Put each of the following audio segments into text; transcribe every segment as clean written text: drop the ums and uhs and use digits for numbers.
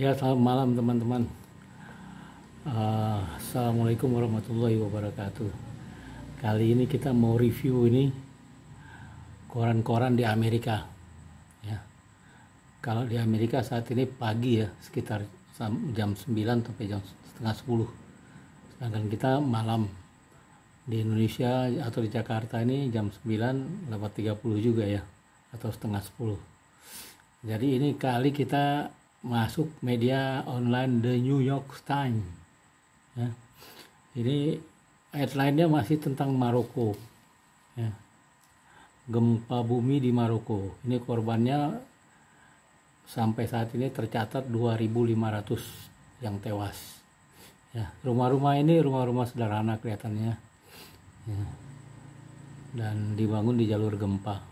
Ya, selamat malam teman-teman. Assalamualaikum warahmatullahi wabarakatuh. Kali ini kita mau review ini koran-koran di Amerika. Ya, kalau di Amerika saat ini pagi ya, sekitar jam 9 sampai jam setengah 10. Sedangkan kita malam di Indonesia atau di Jakarta ini jam 9 lewat 30 juga ya, atau setengah 10. Jadi ini kali kita masuk media online The New York Times ya. Ini headline-nya masih tentang Maroko ya. Gempa bumi di Maroko. Ini korbannya sampai saat ini tercatat 2.500 yang tewas ya. Rumah-rumah ini rumah-rumah sederhana kelihatannya ya. Dan dibangun di jalur gempa.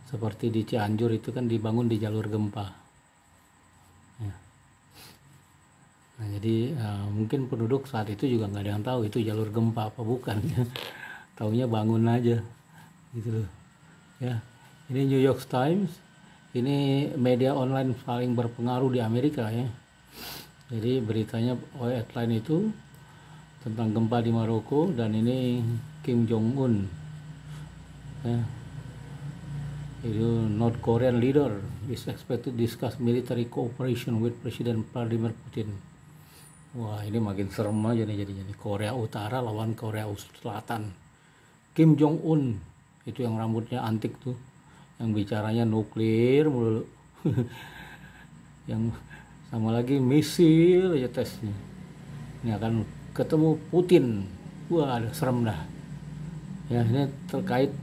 Seperti di Cianjur itu kan dibangun di jalur gempa ya. Nah, jadi mungkin penduduk saat itu juga nggak ada yang tahu itu jalur gempa apa bukan ya. Taunya bangun aja gitu loh ya. Ini New York Times, ini media online paling berpengaruh di Amerika ya. Jadi beritanya headline itu tentang gempa di Maroko, dan ini Kim Jong Un ya. North Korean leader is expected to discuss military cooperation with President Vladimir Putin. Wah, ini makin serem aja nih jadinya. Korea Utara lawan Korea Selatan. Kim Jong Un itu yang rambutnya antik tuh, yang bicaranya nuklir mulu. Yang sama lagi misil aja tesnya. Ini akan ketemu Putin. Wah, ada serem dah. Ya, ini terkait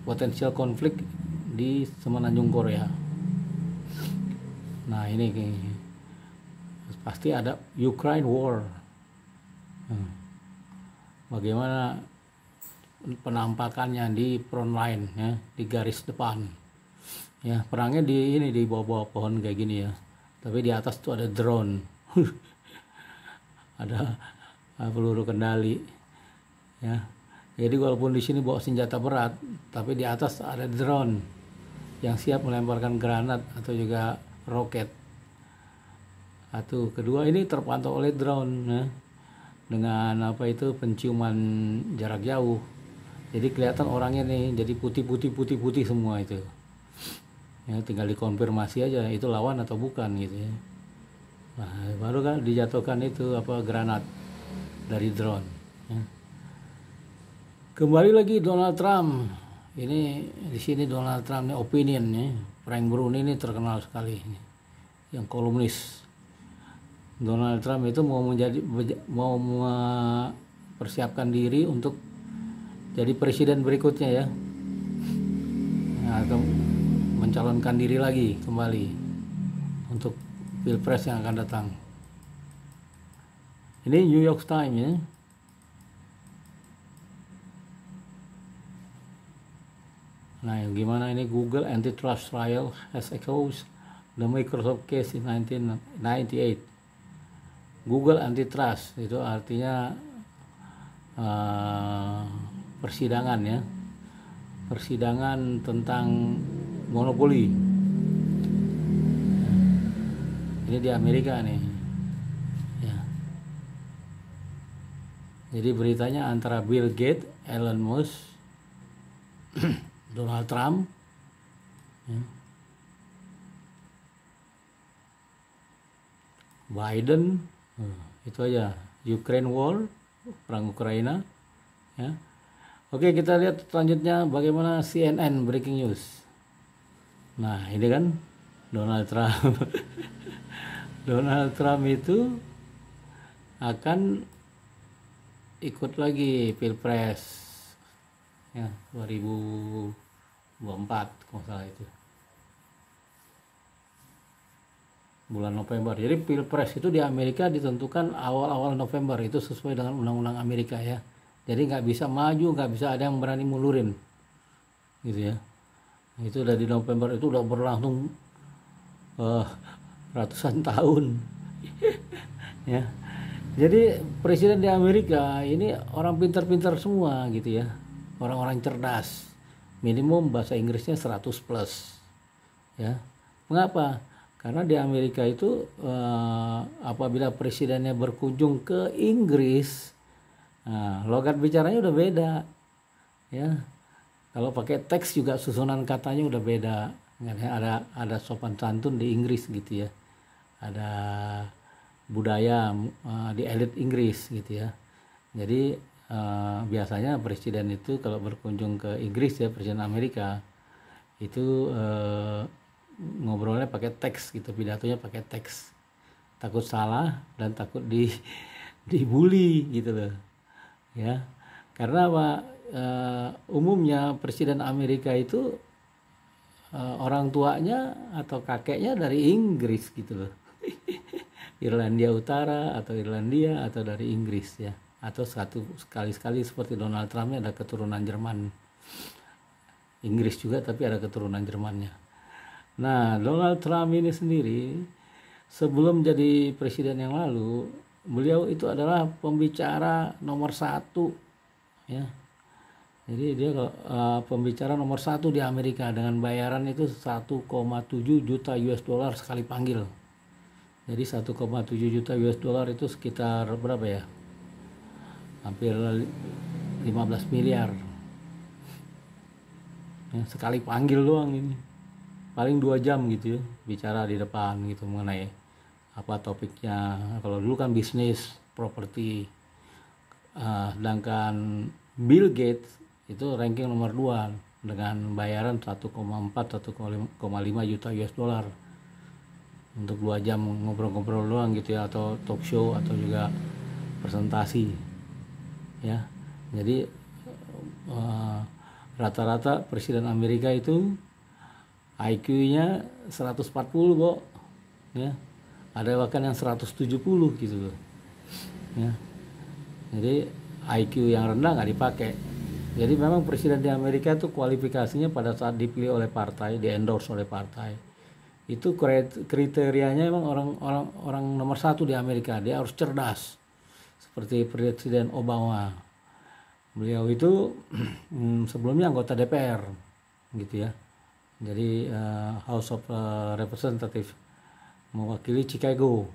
potensial konflik di semenanjung Korea. Nah, ini pasti ada Ukraine War. Bagaimana penampakannya di front line ya, di garis depan. Ya, perangnya di bawah-bawah pohon kayak gini ya. Tapi di atas tuh ada drone. Ada peluru kendali. Ya. Jadi walaupun di sini bawa senjata berat, tapi di atas ada drone yang siap melemparkan granat atau juga roket. Satu, kedua ini terpantau oleh drone ya, dengan penciuman jarak jauh. Jadi kelihatan orangnya nih, jadi putih semua itu. Ya, tinggal dikonfirmasi aja itu lawan atau bukan gitu ya. Nah, baru kan dijatuhkan itu granat dari drone. Ya. Kembali lagi Donald Trump. Ini di sini Donald Trump ini opinion ya. Frank Bruni ini terkenal sekali ini, yang kolumnis. Donald Trump itu mau mempersiapkan diri untuk jadi presiden berikutnya ya. Nah, atau mencalonkan diri lagi kembali untuk Pilpres yang akan datang. Ini New York Times ya. Nah, gimana ini Google antitrust trial has exposed the Microsoft case in 1998. Google antitrust itu artinya persidangan ya, persidangan tentang monopoli. Ini di Amerika nih ya. Jadi beritanya antara Bill Gates, Elon Musk, Donald Trump ya. Biden itu aja. Ukraine War, perang Ukraina ya. Oke, kita lihat selanjutnya bagaimana CNN breaking news. Nah, ini kan Donald Trump. Donald Trump itu akan ikut lagi Pilpres ya 2024 kalau salah itu bulan November. Jadi Pilpres itu di Amerika ditentukan awal-awal November, itu sesuai dengan undang-undang Amerika ya. Jadi nggak bisa maju, nggak bisa ada yang berani mundurin gitu ya. Itu udah di November, itu udah berlangsung ratusan tahun. Ya. Jadi presiden di Amerika ini orang pintar-pintar semua gitu ya. Orang-orang cerdas, minimum bahasa Inggrisnya 100 plus ya. Mengapa? Karena di Amerika itu apabila presidennya berkunjung ke Inggris, logat bicaranya udah beda, ya. Kalau pakai teks juga susunan katanya udah beda. Ada sopan santun di Inggris gitu ya. Ada budaya di elit Inggris gitu ya. Jadi biasanya presiden itu kalau berkunjung ke Inggris ya, presiden Amerika itu ngobrolnya pakai teks gitu, pidatonya pakai teks, takut salah dan takut dibully gitu loh ya. Karena apa, umumnya presiden Amerika itu orang tuanya atau kakeknya dari Inggris gitu loh. Irlandia Utara atau Irlandia atau dari Inggris ya, atau sekali-sekali seperti Donald Trump ada keturunan Jerman, Inggris juga tapi ada keturunan Jermannya. Nah, Donald Trump ini sendiri sebelum jadi presiden yang lalu, beliau itu adalah pembicara nomor 1 ya. Jadi dia pembicara nomor 1 di Amerika dengan bayaran itu 1,7 juta US dollar sekali panggil. Jadi 1,7 juta US dollar itu sekitar berapa ya? Hampir 15 miliar. Ya, sekali panggil doang ini. Paling 2 jam gitu ya, bicara di depan gitu mengenai apa topiknya. Kalau dulu kan bisnis, properti. Sedangkan Bill Gates itu ranking nomor 2 dengan bayaran 1,4-1,5 juta US dollar untuk 2 jam ngobrol-ngobrol doang gitu ya, atau talk show atau juga presentasi ya. Jadi rata-rata presiden Amerika itu IQ-nya 140 Bo ya. Ada bahkan yang 170 gitu loh ya. Jadi IQ yang rendah nggak dipakai. Jadi memang presiden di Amerika itu kualifikasinya pada saat dipilih oleh partai, di endorse oleh partai, itu kriterianya memang orang nomor 1 di Amerika. Dia harus cerdas seperti Presiden Obama. Beliau itu sebelumnya anggota DPR gitu ya. Jadi House of Representative, mewakili Chicago.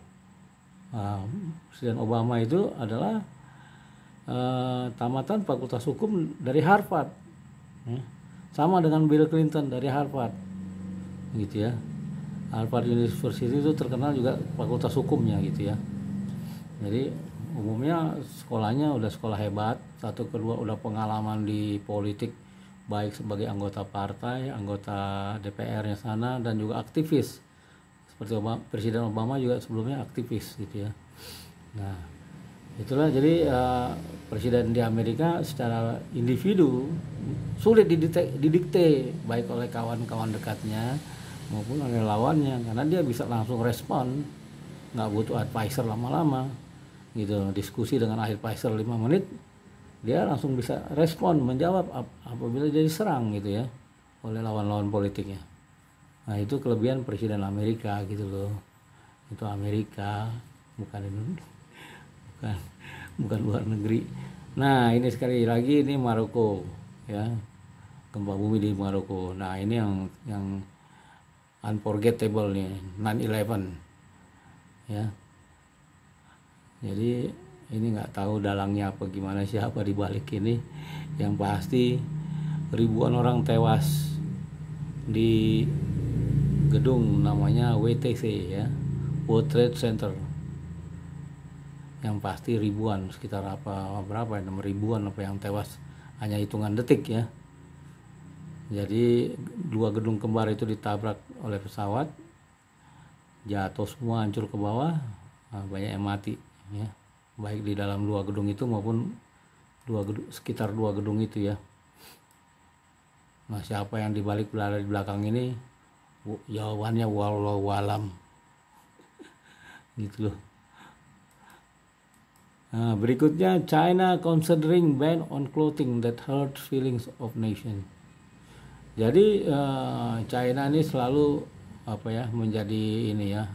Presiden Obama itu adalah tamatan Fakultas Hukum dari Harvard ya. Sama dengan Bill Clinton dari Harvard gitu ya. Harvard University itu terkenal juga fakultas hukumnya gitu ya. Jadi umumnya sekolahnya udah sekolah hebat, satu kedua udah pengalaman di politik, baik sebagai anggota partai, anggota DPR-nya sana, dan juga aktivis. Seperti Presiden Obama juga sebelumnya aktivis gitu ya. Nah, itulah jadi presiden di Amerika secara individu sulit didikte baik oleh kawan-kawan dekatnya maupun oleh lawannya, karena dia bisa langsung respon, nggak butuh advisor lama-lama gitu. Diskusi dengan advisor 5 menit, dia langsung bisa respon, menjawab apabila dia diserang gitu ya oleh lawan-lawan politiknya. Nah, itu kelebihan presiden Amerika gitu loh. Itu Amerika, bukan luar negeri. Nah, ini sekali lagi ini Maroko ya, gempa bumi di Maroko. Nah, ini yang unforgettable nih, 9/11 ya. Jadi ini nggak tahu dalangnya apa gimana, siapa di balik ini. Yang pasti ribuan orang tewas di gedung namanya WTC ya, World Trade Center. Yang pasti ribuan, sekitar berapa ya, 6 ribuan apa yang tewas, hanya hitungan detik ya. Jadi 2 gedung kembar itu ditabrak oleh pesawat, jatuh semua, hancur ke bawah. Banyak yang mati ya, baik di dalam 2 gedung itu maupun sekitar 2 gedung itu ya. Nah, siapa yang dibalik berada di belakang ini, jawabannya wallahu alam gitu loh. Nah, berikutnya, China considering ban on clothing that hurt feelings of nation. Jadi China ini selalu menjadi ini ya,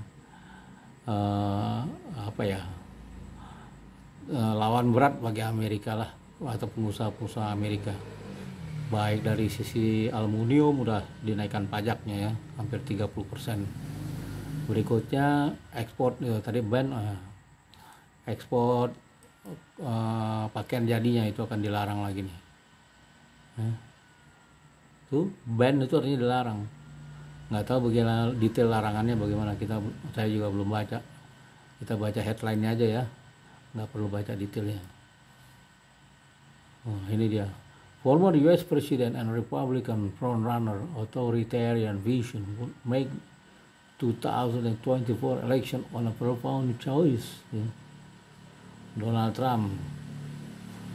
lawan berat bagi Amerika lah, atau pengusaha-pengusaha Amerika. Baik dari sisi aluminium udah dinaikkan pajaknya ya, hampir 30%. Berikutnya ekspor, tadi ban ekspor pakaian jadinya itu akan dilarang lagi nih. Tuh ban itu artinya dilarang. Nggak tahu bagaimana detail larangannya bagaimana, saya juga belum baca. Kita baca headline-nya aja ya, nggak perlu baca detailnya. Ini dia. Former US President and Republican frontrunner authoritarian vision would make 2024 election on a profound choice. Donald Trump.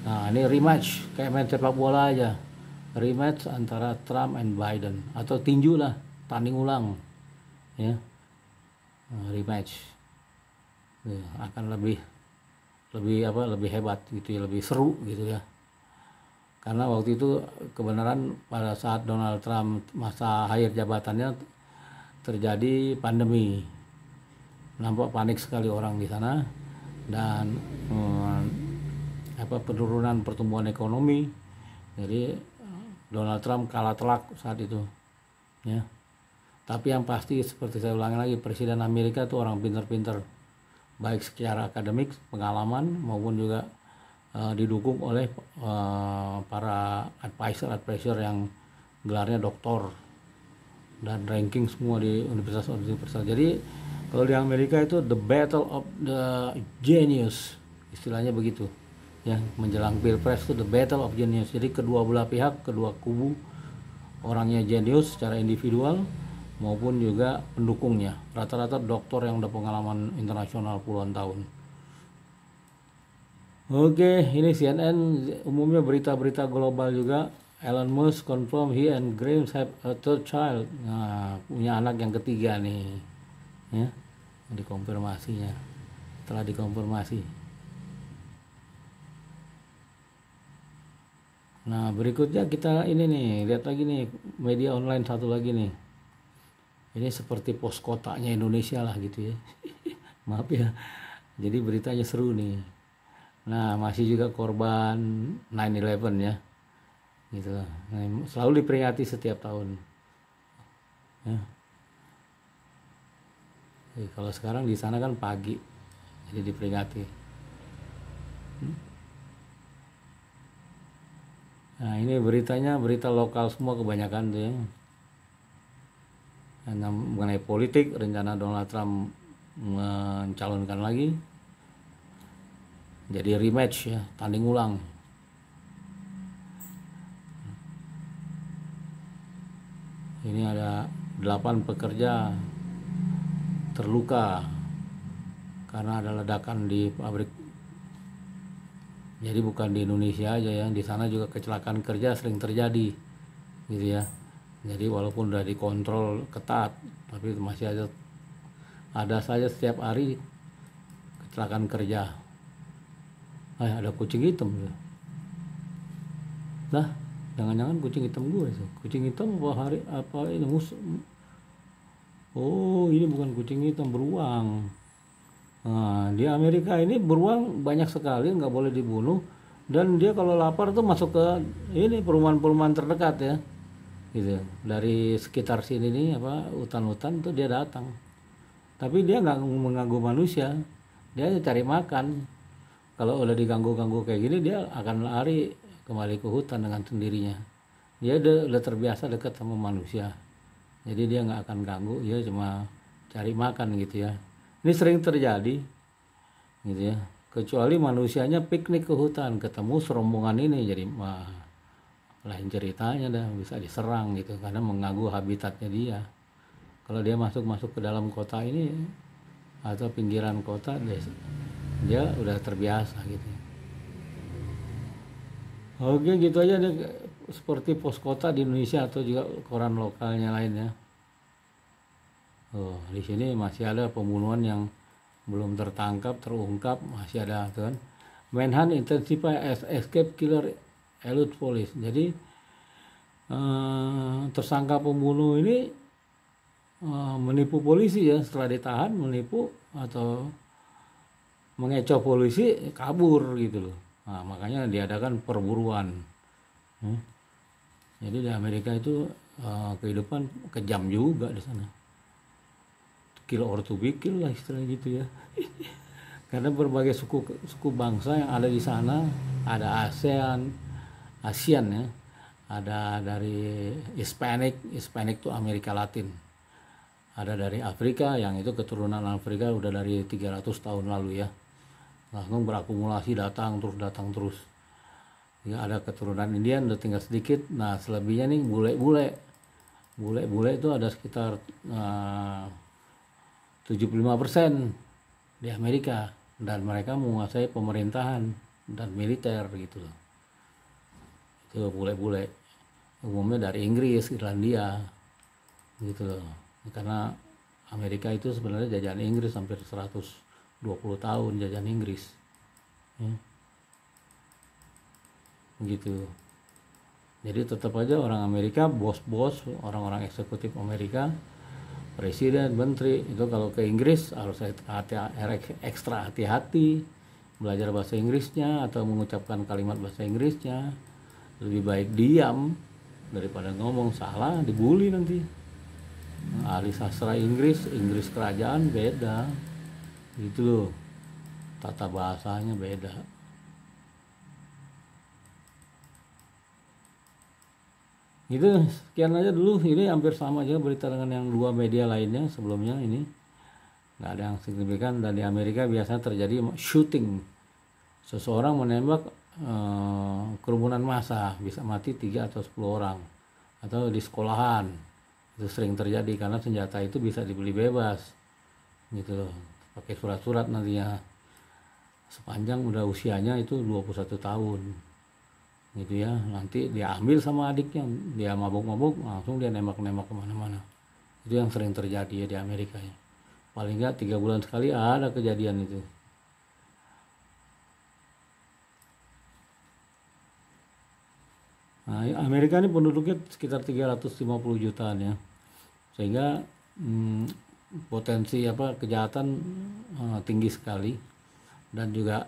Nah, ini rematch kayak main sepak bola aja. Rematch antara Trump and Biden, atau tinju lah, tanding ulang. Ya. Rematch. Akan lebih hebat gitu ya, lebih seru gitu ya. Karena waktu itu kebenaran pada saat Donald Trump masa akhir jabatannya terjadi pandemi. Nampak panik sekali orang di sana, dan penurunan pertumbuhan ekonomi. Jadi Donald Trump kalah telak saat itu. Ya. Tapi yang pasti seperti saya ulangi lagi, Presiden Amerika itu orang pintar-pintar, baik secara akademik, pengalaman, maupun juga didukung oleh para advisor yang gelarnya doktor dan ranking semua di universitas. Jadi kalau di Amerika itu the battle of the genius, istilahnya begitu ya, menjelang pilpres itu the battle of genius. Jadi kedua belah pihak, kedua kubu, orangnya jenius secara individual maupun juga pendukungnya, rata-rata doktor yang udah pengalaman internasional puluhan tahun. Oke, ini CNN umumnya berita-berita global juga. Elon Musk confirm he and Grimes have a third child. Nah, punya anak yang ketiga nih, ya, dikonfirmasinya. Telah dikonfirmasi. Nah, berikutnya kita ini nih, lihat lagi nih, media online satu lagi nih. Ini seperti pos kotanya Indonesia lah gitu ya. Maaf ya. Jadi beritanya seru nih. Nah, masih juga korban 9/11 ya. Gitu. Nah, selalu diperingati setiap tahun. Ya. Jadi, kalau sekarang di sana kan pagi, jadi diperingati. Nah, ini beritanya berita lokal semua kebanyakan tuh ya. Mengenai politik, rencana Donald Trump mencalonkan lagi. Jadi rematch ya, tanding ulang. Ini ada 8 pekerja terluka karena ada ledakan di pabrik. Jadi bukan di Indonesia aja ya, di sana juga kecelakaan kerja sering terjadi gitu ya. Jadi walaupun udah dikontrol ketat, tapi masih ada saja setiap hari kecelakaan kerja. Ada kucing hitam tuh. Nah, jangan-jangan kucing hitam gue tuh. Kucing hitam apa ini musuh? Oh, ini bukan kucing hitam, beruang. Nah, di Amerika ini beruang banyak sekali, nggak boleh dibunuh, dan dia kalau lapar tuh masuk ke ini perumahan-perumahan terdekat ya, gitu. Dari sekitar sini nih hutan-hutan tuh dia datang. Tapi dia nggak mengganggu manusia, dia cari makan. Kalau udah diganggu-ganggu kayak gini, dia akan lari kembali ke hutan dengan sendirinya. Dia udah terbiasa dekat sama manusia, jadi dia nggak akan ganggu, dia cuma cari makan gitu ya. Ini sering terjadi gitu ya, kecuali manusianya piknik ke hutan, ketemu serombongan ini, jadi lain ceritanya dah, bisa diserang gitu karena mengganggu habitatnya dia. Kalau dia masuk ke dalam kota ini atau pinggiran kota, dia udah terbiasa gitu. Oke, gitu aja deh, seperti pos kota di Indonesia atau juga koran lokalnya lainnya. Di sini masih ada pembunuhan yang belum terungkap, masih ada kan. Manhunt intensify as escape killer elude police. Jadi tersangka pembunuh ini menipu polisi ya, setelah ditahan menipu atau mengecoh polisi, kabur gitu loh. Nah, makanya diadakan perburuan. Jadi di Amerika itu kehidupan kejam juga di sana. kill or to be kill lah istilahnya gitu ya. Karena berbagai suku bangsa yang ada di sana, ada ASEAN ya, ada dari Hispanic itu Amerika Latin, ada dari Afrika yang itu keturunan Afrika udah dari 300 tahun lalu ya, langsung berakumulasi datang terus ya. Ada keturunan Indian udah tinggal sedikit. Nah selebihnya nih bule itu ada sekitar 75% di Amerika, dan mereka menguasai pemerintahan dan militer gitu loh. Itu bule umumnya dari Inggris, Irlandia gitu loh. Karena Amerika itu sebenarnya jajahan Inggris hampir 120 tahun jajahan Inggris ya. Gitu. Jadi tetap aja orang Amerika, bos-bos, orang-orang eksekutif Amerika, presiden, menteri itu kalau ke Inggris harus ekstra hati-hati belajar bahasa Inggrisnya atau mengucapkan kalimat bahasa Inggrisnya. Lebih baik diam daripada ngomong salah, dibully nanti. Ahli sastra Inggris kerajaan beda gitu loh, tata bahasanya beda. Itu sekian aja dulu, ini hampir sama aja berita dengan yang dua media lainnya sebelumnya. Ini nggak ada yang signifikan. Dan di Amerika biasanya terjadi shooting, seseorang menembak kerumunan massa, bisa mati 3 atau 10 orang, atau di sekolahan itu sering terjadi karena senjata itu bisa dibeli bebas gitu loh, pakai surat-surat nantinya, sepanjang udah usianya itu 21 tahun gitu ya. Nanti dia ambil sama adiknya, dia mabuk-mabuk langsung dia nembak-nembak kemana-mana. Itu yang sering terjadi ya di Amerika ya. Paling nggak 3 bulan sekali ada kejadian itu. Nah, Amerika ini penduduknya sekitar 350 jutaan ya, sehingga potensi kejahatan tinggi sekali, dan juga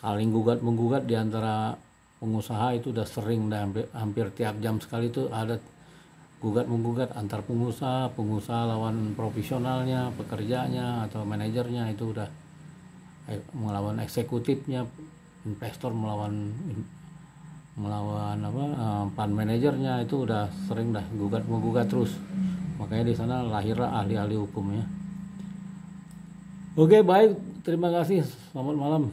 saling gugat-menggugat di antara pengusaha itu udah sering, hampir tiap jam sekali itu ada gugat-menggugat antar pengusaha lawan profesionalnya, pekerjanya atau manajernya, itu udah melawan eksekutifnya, investor melawan fund manajernya, itu udah sering dah gugat-menggugat terus. Makanya di sana lahirlah ahli-ahli hukum ya. Oke, baik, terima kasih, selamat malam.